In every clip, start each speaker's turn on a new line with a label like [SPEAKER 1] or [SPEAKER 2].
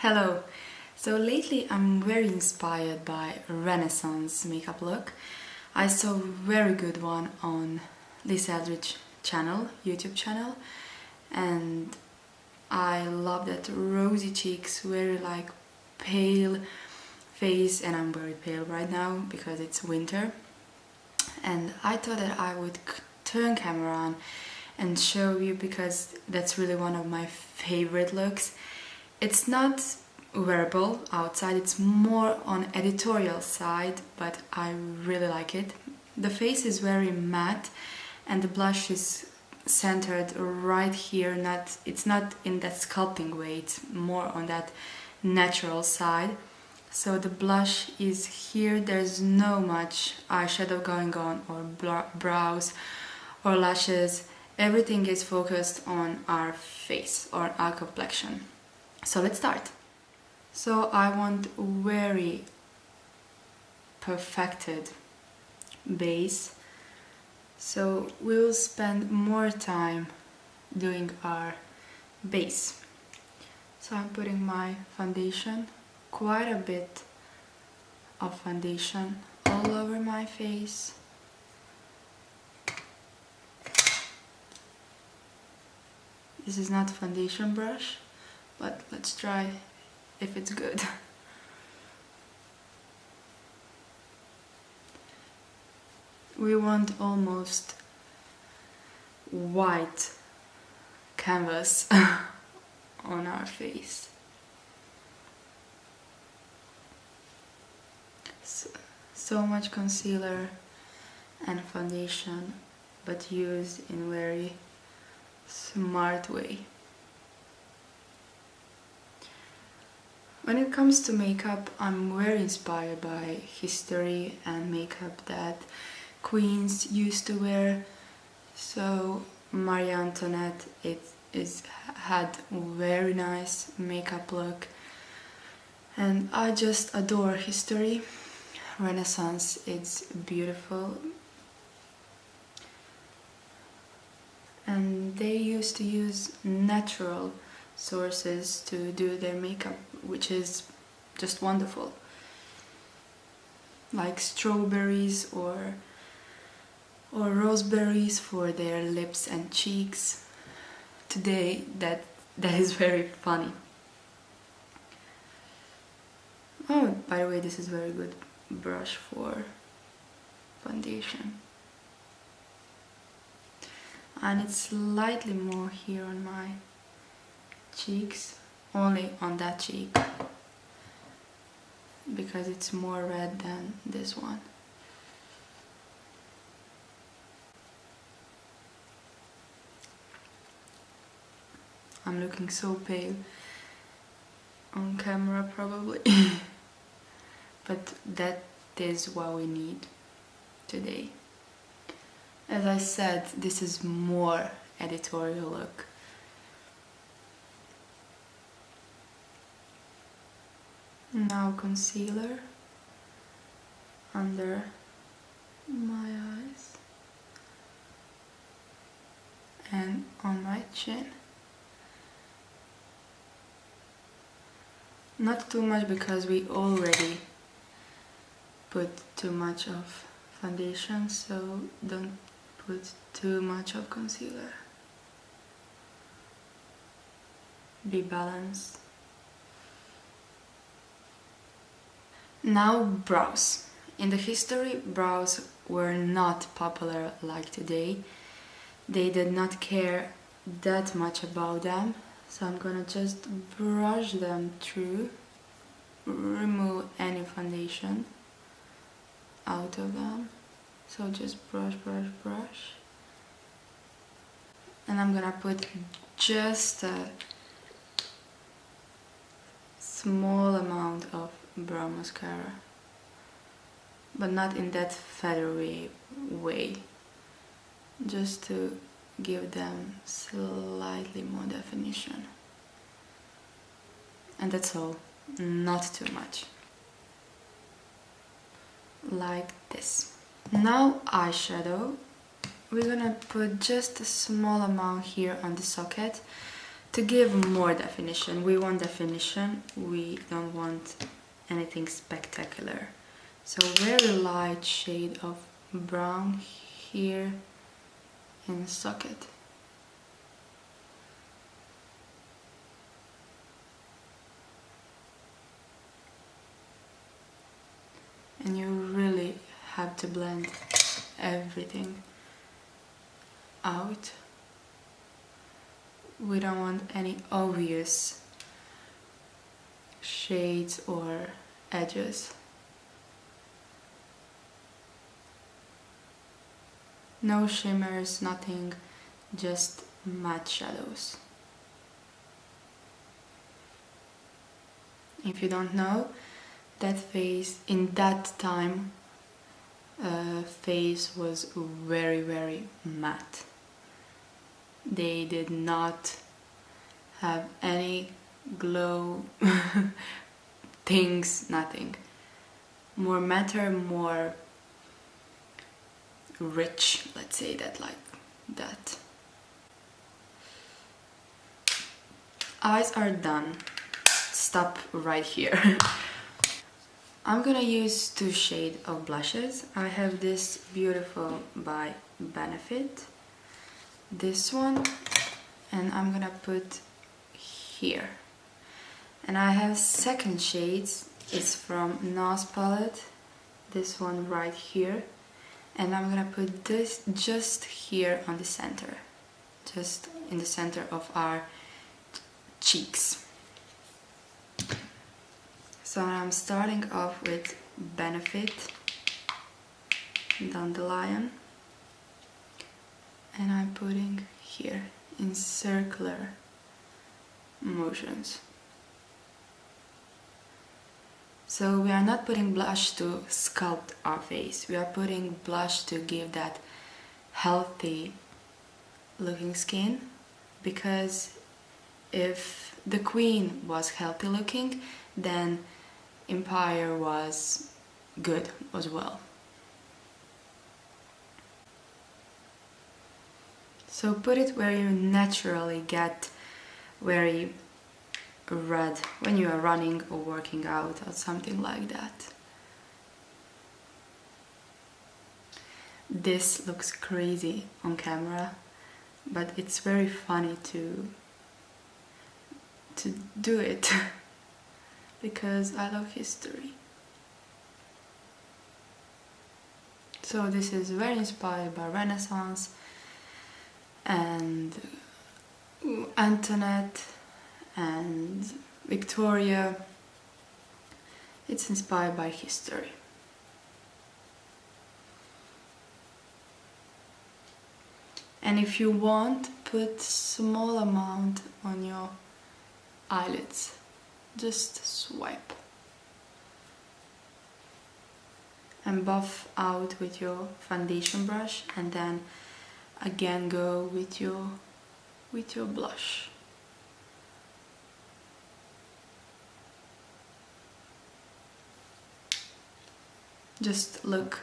[SPEAKER 1] Hello! So lately I'm very inspired by Renaissance makeup look. I saw a very good one on Liz Eldridge channel, YouTube channel, and I love that rosy cheeks, very like pale face, and I'm very pale right now because it's winter. And I thought that I would turn camera on and show you because that's really one of my favorite looks. It's not wearable outside, it's more on editorial side, but I really like it. The face is very matte and the blush is centered right here, it's not in that sculpting way, it's more on that natural side. So the blush is here, there's no much eyeshadow going on or brows or lashes. Everything is focused on our face or our complexion. So let's start. So I want very perfected base. So we will spend more time doing our base. So I'm putting my foundation, quite a bit of foundation all over my face. This is not a foundation brush, but let's try if it's good. We want almost white canvas on our face. So much concealer and foundation, but used in very smart way. When it comes to makeup, I'm very inspired by history and makeup that queens used to wear. So Marie Antoinette had very nice makeup look, and I just adore history. Renaissance, it's beautiful, and they used to use natural sources to do their makeup, which is just wonderful, like strawberries or roseberries for their lips and cheeks. Today that is very funny. Oh, by the way, this is very good brush for foundation, and it's slightly more here on my cheeks, only on that cheek, because it's more red than this one. I'm looking so pale on camera probably, but that is what we need today. As I said, this is more editorial look. Now concealer under my eyes and on my chin. Not too much because we already put too much of foundation, so don't put too much of concealer. Be balanced. Now brows. In the history, brows were not popular like today. They did not care that much about them, so I'm gonna just brush them through, remove any foundation out of them. So just brush, brush, brush. And I'm gonna put just a small amount of brow mascara, but not in that feathery way, just to give them slightly more definition. And that's all, not too much. Like this. Now eyeshadow. We're gonna put just a small amount here on the socket to give more definition. We want definition, we don't want anything spectacular. So very light shade of brown here in the socket. And you really have to blend everything out. We don't want any obvious shades or edges. No shimmers, nothing, just matte shadows. If you don't know, that face in that time face was very, very matte. They did not have any glow things, nothing. More matter, more rich, let's say that like that. Eyes are done. Stop right here. I'm gonna use two shades of blushes. I have this beautiful by Benefit, this one, and I'm gonna put here. And I have second shades, it's from NARS palette, this one right here, and I'm gonna put this just here on the center, just in the center of our cheeks. So I'm starting off with Benefit Dandelion, and I'm putting here in circular motions. So we are not putting blush to sculpt our face, we are putting blush to give that healthy looking skin, because if the Queen was healthy looking, then Empire was good as well. So put it where you naturally get very red when you are running or working out or something like that. This looks crazy on camera, but it's very funny to do it because I love history. So this is very inspired by Renaissance and Antoinette and Victoria. It's inspired by history. And if you want, put small amount on your eyelids. Just swipe. And buff out with your foundation brush, and then again go with your blush. Just look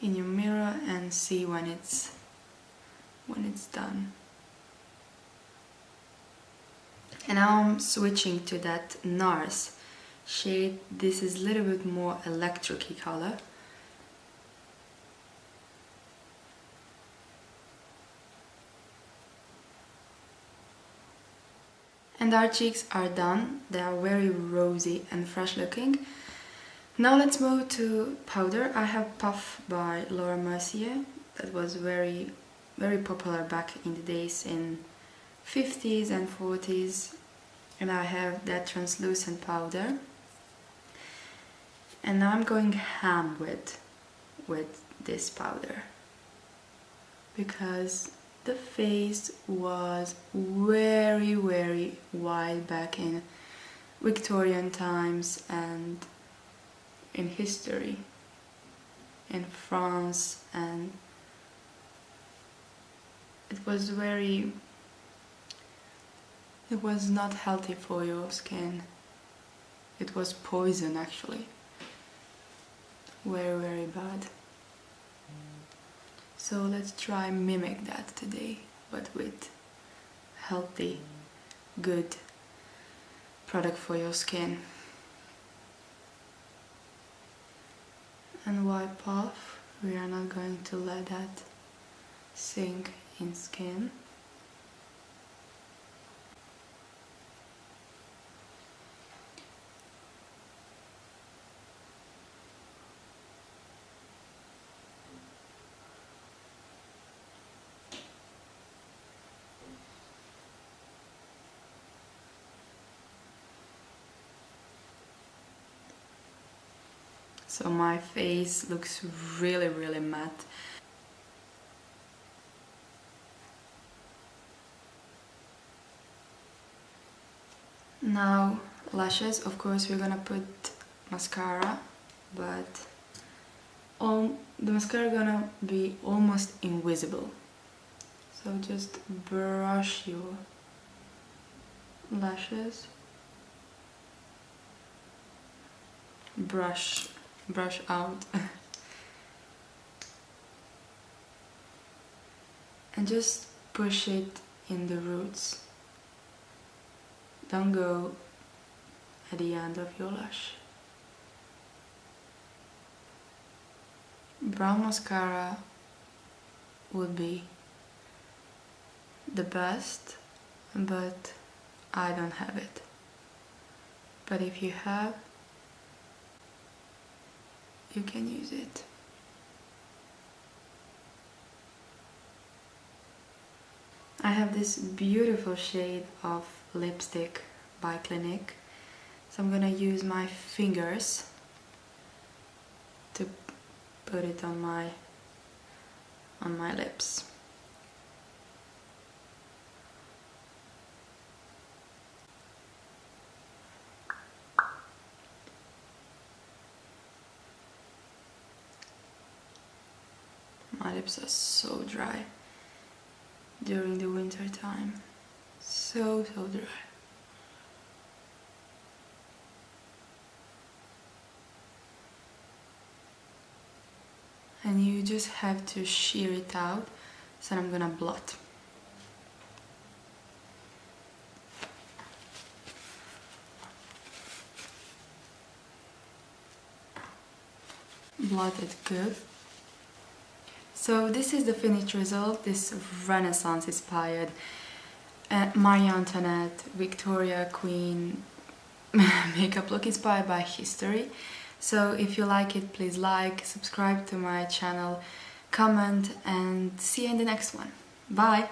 [SPEAKER 1] in your mirror and see when it's done. And now I'm switching to that NARS shade. This is a little bit more electric-y color. And our cheeks are done. They are very rosy and fresh looking. Now let's move to powder. I have Puff by Laura Mercier. That was very, very popular back in the days in 50s and 40s, and I have that translucent powder, and now I'm going ham with this powder because the face was very, very white back in Victorian times and in history in France, and it was not healthy for your skin. It was poison actually. Very, very bad. So let's try mimic that today, but with healthy good product for your skin. And wipe off. We are not going to let that sink in skin. So my face looks really matte. Now lashes, of course we're gonna put mascara, but the mascara gonna be almost invisible. So just brush your lashes. Brush out. And just push it in the roots. Don't go at the end of your lash. Brown mascara would be the best, but I don't have it. But if you have, you can use it. I have this beautiful shade of lipstick by Clinique, so I'm gonna use my fingers to put it on my lips. My lips are so dry during the winter time. So dry. And you just have to shear it out, so I'm gonna blot. Blot it good. So this is the finished result, this Renaissance inspired Marie Antoinette, Victoria Queen makeup look inspired by history. So if you like it, please like, subscribe to my channel, comment, and see you in the next one. Bye!